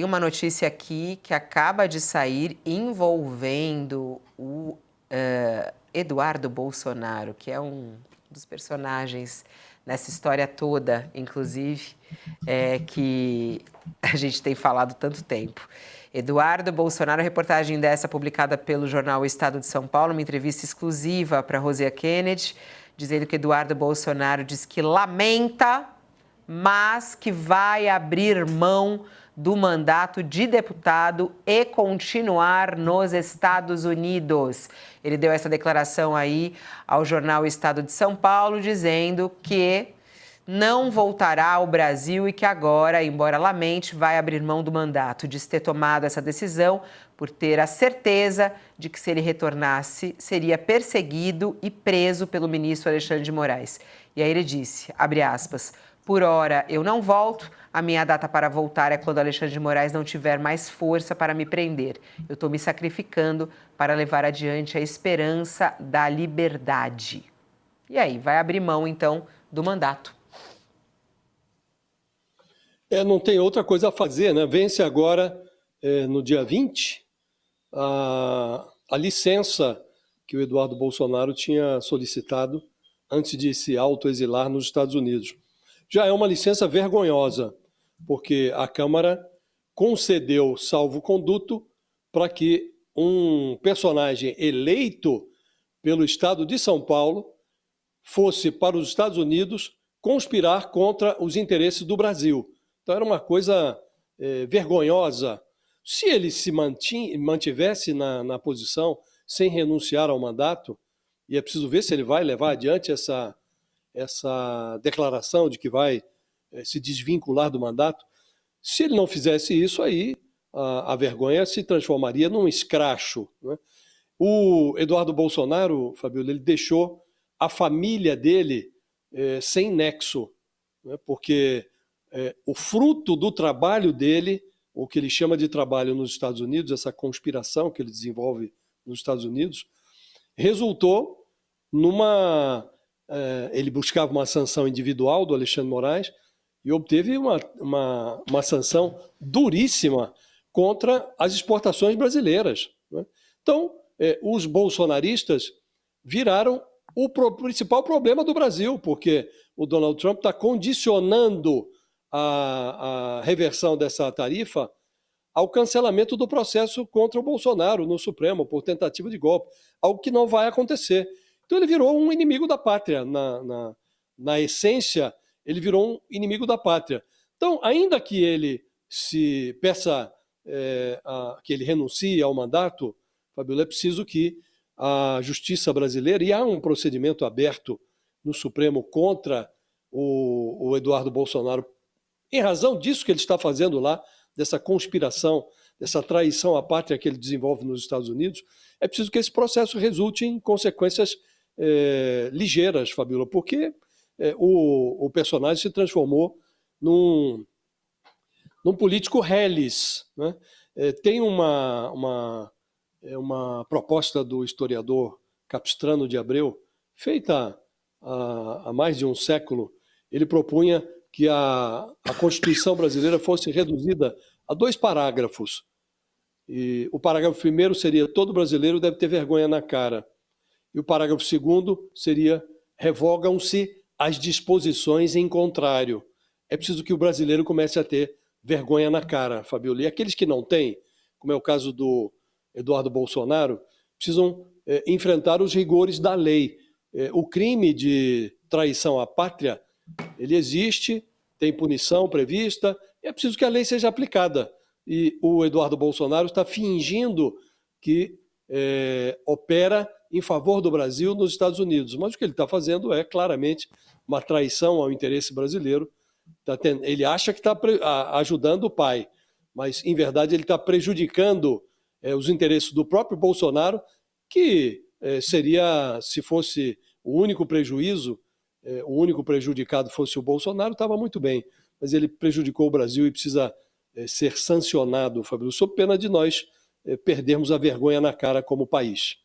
Tem uma notícia aqui que acaba de sair envolvendo o Eduardo Bolsonaro, que é um dos personagens nessa história toda, inclusive, que a gente tem falado tanto tempo. Eduardo Bolsonaro, reportagem dessa publicada pelo jornal O Estado de São Paulo, uma entrevista exclusiva para Rosia Kennedy, dizendo que Eduardo Bolsonaro diz que lamenta, mas que vai abrir mão do mandato de deputado e continuar nos Estados Unidos. Ele deu essa declaração aí ao jornal Estado de São Paulo, dizendo que não voltará ao Brasil e que agora, embora lamente, vai abrir mão do mandato. Diz ter tomado essa decisão por ter a certeza de que, se ele retornasse, seria perseguido e preso pelo ministro Alexandre de Moraes. E aí ele disse, abre aspas, por hora eu não volto, a minha data para voltar é quando Alexandre de Moraes não tiver mais força para me prender. Eu estou me sacrificando para levar adiante a esperança da liberdade. E aí, vai abrir mão, então, do mandato. Não tem outra coisa a fazer, né? Vence agora, no dia 20, a licença que o Eduardo Bolsonaro tinha solicitado antes de se autoexilar nos Estados Unidos. Já é uma licença vergonhosa, porque a Câmara concedeu salvo-conduto para que um personagem eleito pelo Estado de São Paulo fosse para os Estados Unidos conspirar contra os interesses do Brasil. Então era uma coisa vergonhosa. Se ele se mantivesse na posição sem renunciar ao mandato, e é preciso ver se ele vai levar adiante essa declaração de que vai se desvincular do mandato, se ele não fizesse isso, aí a vergonha se transformaria num escracho, né? O Eduardo Bolsonaro, Fabiola, ele deixou a família dele sem nexo, né? Porque o fruto do trabalho dele, o que ele chama de trabalho nos Estados Unidos, essa conspiração que ele desenvolve nos Estados Unidos, resultou numa... ele buscava uma sanção individual do Alexandre de Moraes e obteve uma sanção duríssima contra as exportações brasileiras, né? Então, os bolsonaristas viraram o principal problema do Brasil, porque o Donald Trump está condicionando a reversão dessa tarifa ao cancelamento do processo contra o Bolsonaro no Supremo por tentativa de golpe, algo que não vai acontecer. Então ele virou um inimigo da pátria. Na essência, ele virou um inimigo da pátria. Então, ainda que ele se peça que ele renuncie ao mandato, Fabiola, é preciso que a justiça brasileira, e há um procedimento aberto no Supremo contra o Eduardo Bolsonaro, em razão disso que ele está fazendo lá, dessa conspiração, dessa traição à pátria que ele desenvolve nos Estados Unidos, é preciso que esse processo resulte em consequências ligeiras, Fabiola, porque o personagem se transformou num político reles, né? Tem uma proposta do historiador Capistrano de Abreu, feita há mais de um século. Ele propunha que a Constituição brasileira fosse reduzida a 2 parágrafos. E o parágrafo primeiro seria: todo brasileiro deve ter vergonha na cara. E o parágrafo segundo seria: revogam-se as disposições em contrário. É preciso que o brasileiro comece a ter vergonha na cara, Fabiola. E aqueles que não têm, como é o caso do Eduardo Bolsonaro, precisam enfrentar os rigores da lei. O crime de traição à pátria, ele existe, tem punição prevista, e é preciso que a lei seja aplicada. E o Eduardo Bolsonaro está fingindo que opera em favor do Brasil nos Estados Unidos. Mas o que ele está fazendo é claramente uma traição ao interesse brasileiro. Ele acha que está ajudando o pai, mas, em verdade, ele está prejudicando os interesses do próprio Bolsonaro, que seria, se fosse o único prejuízo, o único prejudicado fosse o Bolsonaro, estava muito bem. Mas ele prejudicou o Brasil e precisa ser sancionado, Fabrício, sob pena de nós perdermos a vergonha na cara como país.